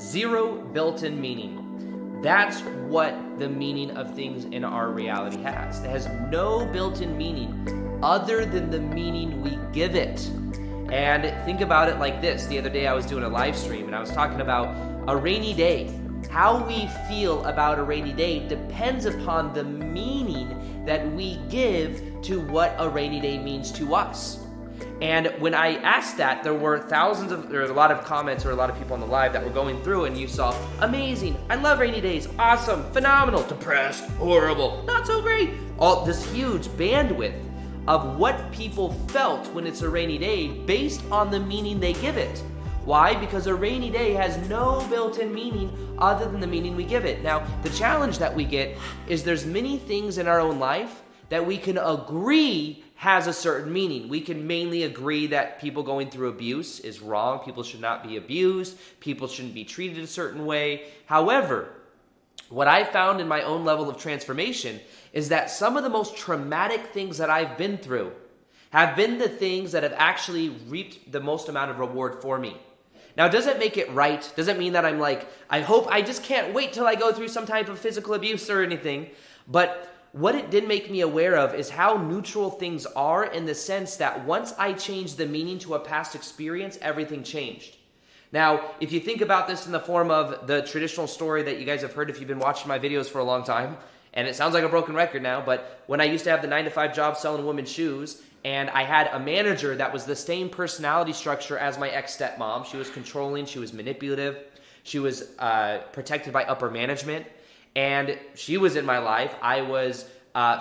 Zero built-in meaning. That's what the meaning of things in our reality has. It has no built-in meaning other than the meaning we give it. And think about it like this. The other day I was doing a live stream and I was talking about a rainy day. How we feel about a rainy day depends upon the meaning that we give to what a rainy day means to us. And when I asked that, there were a lot of comments or a lot of people on the live that were going through, and you saw, amazing, I love rainy days, awesome, phenomenal, depressed, horrible, not so great. All this huge bandwidth of what people felt when it's a rainy day based on the meaning they give it. Why? Because a rainy day has no built-in meaning other than the meaning we give it. Now, the challenge that we get is there's many things in our own life that we can agree has a certain meaning. We can mainly agree that people going through abuse is wrong. People should not be abused. People shouldn't be treated a certain way. However, what I found in my own level of transformation is that some of the most traumatic things that I've been through have been the things that have actually reaped the most amount of reward for me. Now, does it make it right? Does it mean that I'm like, I just can't wait till I go through some type of physical abuse or anything? But what it did make me aware of is how neutral things are, in the sense that once I changed the meaning to a past experience, everything changed. Now, if you think about this in the form of the traditional story that you guys have heard if you've been watching my videos for a long time, and it sounds like a broken record now, but when I used to have the 9-to-5 job selling women's shoes, and I had a manager that was the same personality structure as my ex-stepmom. She was controlling, she was manipulative, she was protected by upper management, and she was in my life. I was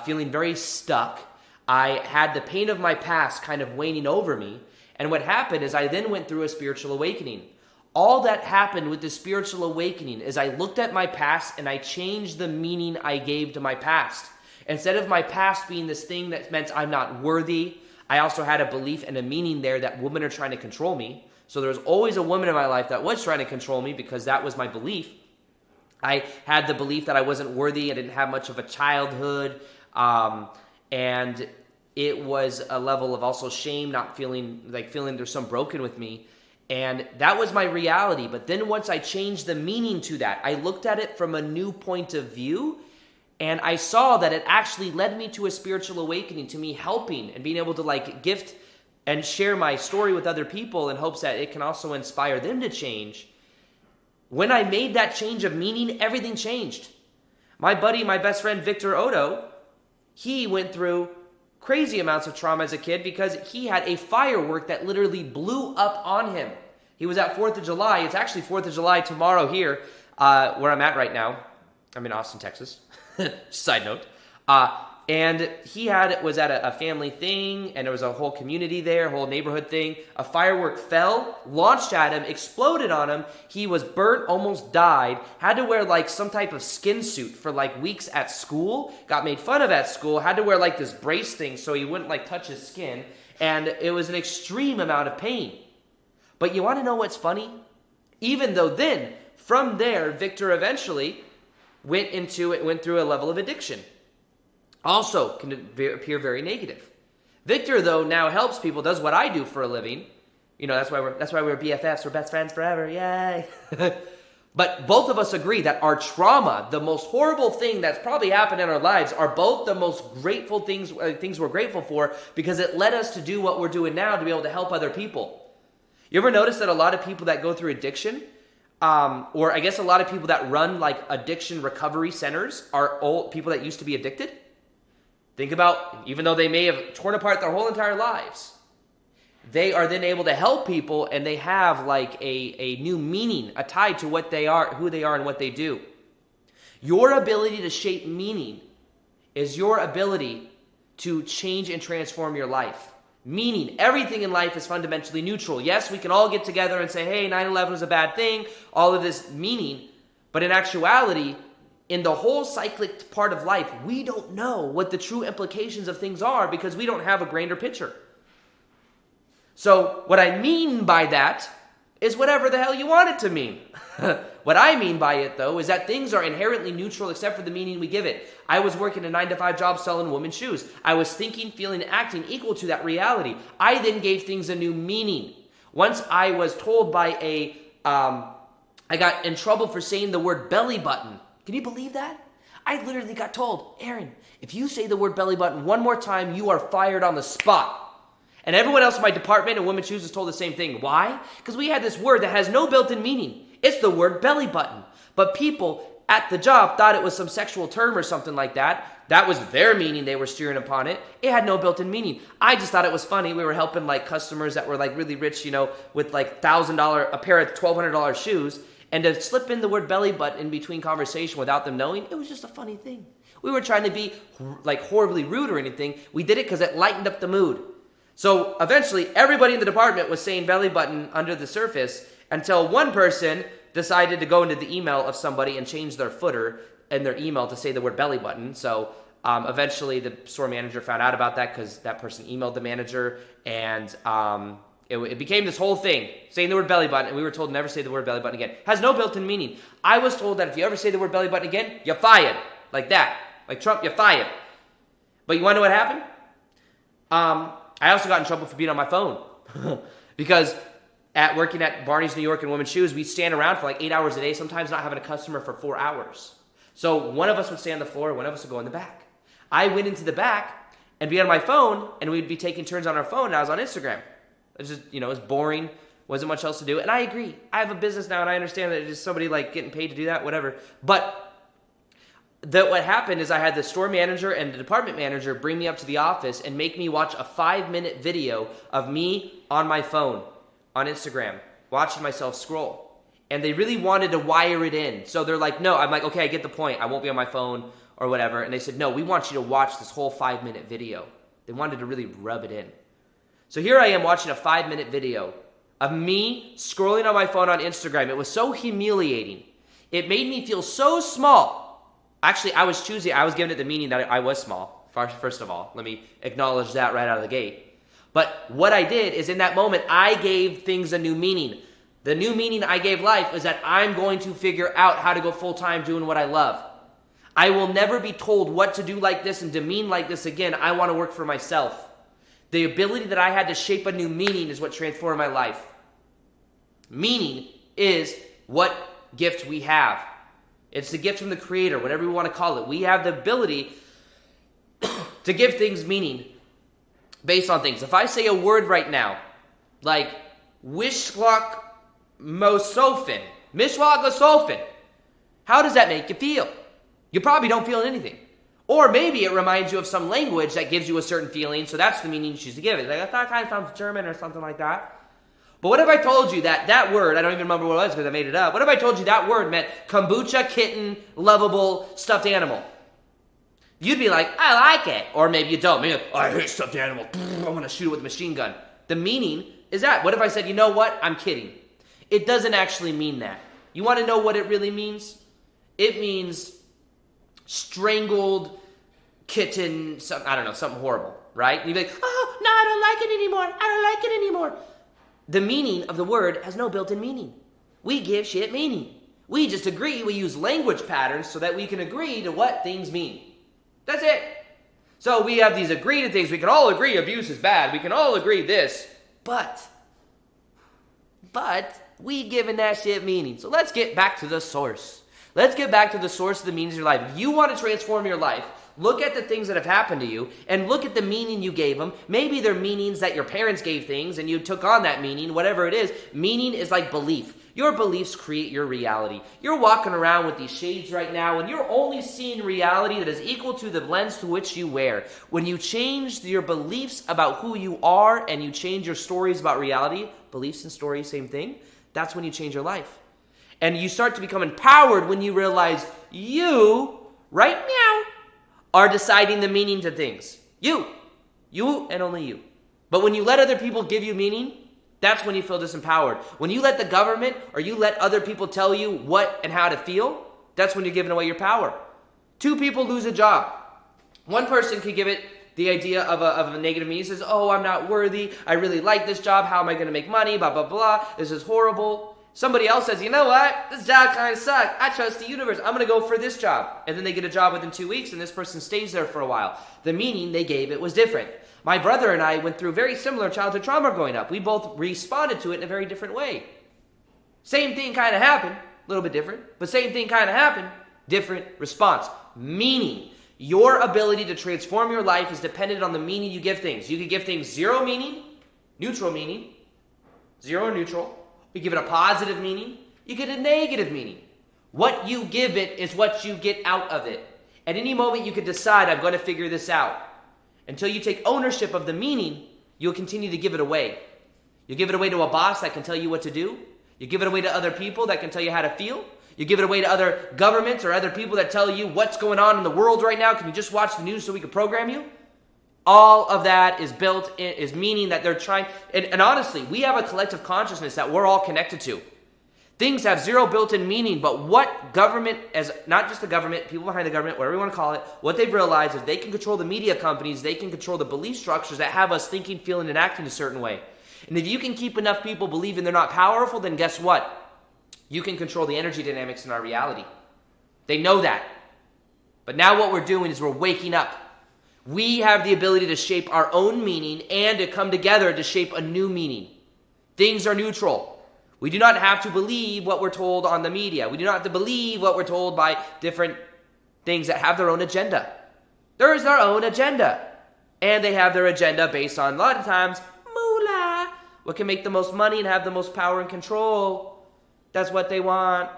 feeling very stuck. I had the pain of my past kind of waning over me, and what happened is I then went through a spiritual awakening. All that happened with the spiritual awakening is I looked at my past and I changed the meaning I gave to my past. Instead of my past being this thing that meant I'm not worthy, I also had a belief and a meaning there that women are trying to control me. So there was always a woman in my life that was trying to control me because that was my belief. I had the belief that I wasn't worthy, I didn't have much of a childhood, and it was a level of also shame, not feeling there's some broken with me. And that was my reality. But then once I changed the meaning to that, I looked at it from a new point of view, and I saw that it actually led me to a spiritual awakening, to me helping and being able to gift and share my story with other people in hopes that it can also inspire them to change. When I made that change of meaning, everything changed. My buddy, my best friend, Victor Odo, he went through crazy amounts of trauma as a kid because he had a firework that literally blew up on him. He was at 4th of July. It's actually 4th of July tomorrow here, where I'm at right now. I'm in Austin, Texas. Side note. And he was at a family thing, and there was a whole community there, a whole neighborhood thing. A firework fell, launched at him, exploded on him. He was burnt, almost died, had to wear some type of skin suit for weeks at school, got made fun of at school, had to wear this brace thing so he wouldn't touch his skin, and it was an extreme amount of pain. But you want to know what's funny? Even though then, from there, Victor eventually went through a level of addiction. Also can appear very negative. Victor, though, now helps people, does what I do for a living. That's why we're BFFs, we're best friends forever, yay. But both of us agree that our trauma, the most horrible thing that's probably happened in our lives, are both the most grateful things we're grateful for, because it led us to do what we're doing now, to be able to help other people. You ever notice that a lot of people that go through addiction, or I guess a lot of people that run addiction recovery centers, are old people that used to be addicted? Think about, even though they may have torn apart their whole entire lives, they are then able to help people, and they have a new meaning, a tie to what they are, who they are, and what they do. Your ability to shape meaning is your ability to change and transform your life. Meaning, everything in life is fundamentally neutral. Yes, we can all get together and say, hey, 9/11 was a bad thing, all of this meaning, but in actuality, in the whole cyclic part of life, we don't know what the true implications of things are because we don't have a grander picture. So what I mean by that is whatever the hell you want it to mean. What I mean by it, though, is that things are inherently neutral except for the meaning we give it. I was working a 9-to-5 job selling women's shoes. I was thinking, feeling, and acting equal to that reality. I then gave things a new meaning. Once I was told by I got in trouble for saying the word belly button. Can you believe that? I literally got told, Aaron, if you say the word belly button one more time, you are fired on the spot. And everyone else in my department and women's shoes was told the same thing. Why? Because we had this word that has no built-in meaning. It's the word belly button. But people at the job thought it was some sexual term or something like that. That was their meaning. They were steering upon it. It had no built-in meaning. I just thought it was funny. We were helping like customers that were like really rich, with like $1,000, a pair of $1,200 shoes. And to slip in the word belly button in between conversation without them knowing, it was just a funny thing. We weren't trying to be like horribly rude or anything. We did it because it lightened up the mood. So eventually, everybody in the department was saying belly button under the surface until one person decided to go into the email of somebody and change their footer in their email to say the word belly button. So eventually, the store manager found out about that because that person emailed the manager, and it became this whole thing, saying the word belly button, and we were told never say the word belly button again. Has no built-in meaning. I was told that if you ever say the word belly button again, you're fired. Like that. Like Trump, you're fired. But you want to know what happened? I also got in trouble for being on my phone. Because working at Barney's New York and Women's Shoes, we stand around for like 8 hours a day, sometimes not having a customer for 4 hours. So one of us would stay on the floor, one of us would go in the back. I went into the back and be on my phone, and we'd be taking turns on our phone, and I was on Instagram. It was just, it was boring. Wasn't much else to do. And I agree. I have a business now, and I understand that it's just somebody like getting paid to do that, whatever. But what happened is I had the store manager and the department manager bring me up to the office and make me watch a 5-minute video of me on my phone on Instagram, watching myself scroll. And they really wanted to wire it in. So they're like, no. I'm like, okay, I get the point. I won't be on my phone or whatever. And they said, no, we want you to watch this whole 5-minute video. They wanted to really rub it in. So here I am watching a 5-minute video of me scrolling on my phone on Instagram. It was so humiliating. It made me feel so small. Actually, I was giving it the meaning that I was small, first of all. Let me acknowledge that right out of the gate. But what I did is in that moment, I gave things a new meaning. The new meaning I gave life is that I'm going to figure out how to go full-time doing what I love. I will never be told what to do like this and demean like this again. I want to work for myself. The ability that I had to shape a new meaning is what transformed my life. Meaning is what gift we have. It's the gift from the Creator, whatever we want to call it. We have the ability to give things meaning based on things. If I say a word right now, like Mishwak Mosofin, how does that make you feel? You probably don't feel anything. Or maybe it reminds you of some language that gives you a certain feeling, so that's the meaning you choose to give it. Like, I thought it kind of sounds German or something like that. But what if I told you that word, I don't even remember what it was because I made it up. What if I told you that word meant kombucha, kitten, lovable, stuffed animal? You'd be like, I like it. Or maybe you don't. Maybe like, I hate stuffed animal. I'm going to shoot it with a machine gun. The meaning is that. What if I said, you know what? I'm kidding. It doesn't actually mean that. You want to know what it really means? It means strangled kitten, something horrible, right? And you'd be like, oh, no, I don't like it anymore. The meaning of the word has no built-in meaning. We give shit meaning. We just agree, we use language patterns so that we can agree to what things mean. That's it. So we have these agreed things. We can all agree abuse is bad. We can all agree this. But we giving that shit meaning. So let's get back to the source. Let's get back to the source of the meanings of your life. If you want to transform your life, look at the things that have happened to you and look at the meaning you gave them. Maybe they're meanings that your parents gave things and you took on that meaning, whatever it is. Meaning is like belief. Your beliefs create your reality. You're walking around with these shades right now and you're only seeing reality that is equal to the lens to which you wear. When you change your beliefs about who you are and you change your stories about reality, beliefs and stories, same thing, that's when you change your life. And you start to become empowered when you realize you, right now, are deciding the meaning to things. You and only you. But when you let other people give you meaning, that's when you feel disempowered. When you let the government or you let other people tell you what and how to feel, that's when you're giving away your power. 2 people lose a job. One person could give it the idea of a negative meaning. He says, oh, I'm not worthy. I really like this job. How am I going to make money? Blah, blah, blah. This is horrible. Somebody else says, you know what? This job kind of sucks. I trust the universe. I'm going to go for this job. And then they get a job within 2 weeks, and this person stays there for a while. The meaning they gave it was different. My brother and I went through very similar childhood trauma growing up. We both responded to it in a very different way. Same thing kind of happened, A little bit different, but same thing kind of happened, different response. Meaning, your ability to transform your life is dependent on the meaning you give things. You could give things zero meaning, neutral meaning, zero or neutral. You give it a positive meaning, you get a negative meaning. What you give it is what you get out of it. At any moment you could decide, I'm going to figure this out. Until you take ownership of the meaning, you'll continue to give it away. You give it away to a boss that can tell you what to do. You give it away to other people that can tell you how to feel. You give it away to other governments or other people that tell you what's going on in the world right now. Can you just watch the news so we can program you? All of that is built in, is meaning that they're trying, and honestly, we have a collective consciousness that we're all connected to. Things have zero built-in meaning, but what government, as not just the government, people behind the government, whatever you want to call it, what they've realized is they can control the media companies, they can control the belief structures that have us thinking, feeling, and acting a certain way. And if you can keep enough people believing they're not powerful, then guess what? You can control the energy dynamics in our reality. They know that. But now what we're doing is we're waking up. We have the ability to shape our own meaning and to come together to shape a new meaning. Things are neutral. We do not have to believe what we're told on the media. We do not have to believe what we're told by different things that have their own agenda. There is their own agenda. And they have their agenda based on, a lot of times, moolah. What can make the most money and have the most power and control. That's what they want.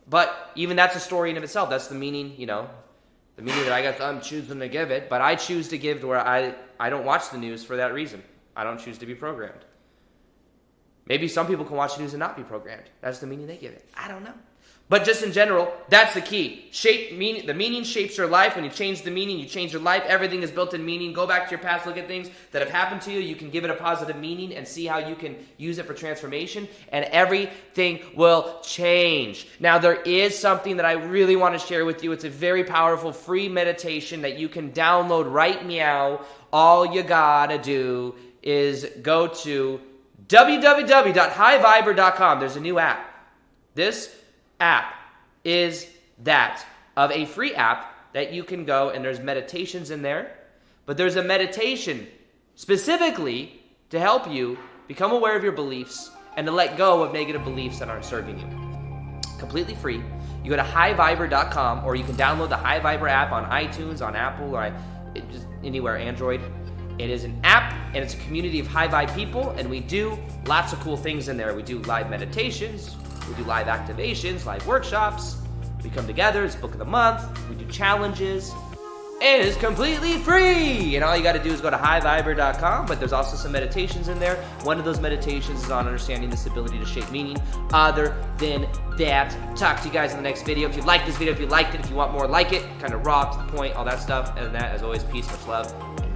But even that's a story in of itself. That's the meaning, the meaning that I guess I'm choosing to give it. But I choose to give where I don't watch the news for that reason. I don't choose to be programmed. Maybe some people can watch the news and not be programmed. That's the meaning they give it. I don't know. But just in general, that's the key. The meaning shapes your life. When you change the meaning, you change your life. Everything is built in meaning. Go back to your past, look at things that have happened to you. You can give it a positive meaning and see how you can use it for transformation. And everything will change. Now, there is something that I really want to share with you. It's a very powerful free meditation that you can download right meow. All you gotta do is go to www.highviber.com. There's a new app. This app is that of a free app that you can go, and there's meditations in there, but there's a meditation specifically to help you become aware of your beliefs and to let go of negative beliefs that aren't serving you. Completely free. You go to highviber.com, or you can download the High Viber app on iTunes, on Apple, or just anywhere, Android. It is an app, and it's a community of high vibe people, and we do lots of cool things in there. We do live meditations, we do live activations, live workshops. We come together, it's book of the month, we do challenges. It is completely free, and all you got to do is go to highviber.com, but there's also some meditations in there. One of those meditations is on understanding this ability to shape meaning. Other than that, talk to you guys in the next video. If you like this video, if you liked it, if you want more like it, kind of raw, to the point, all that stuff. And that, as always, peace, much love, and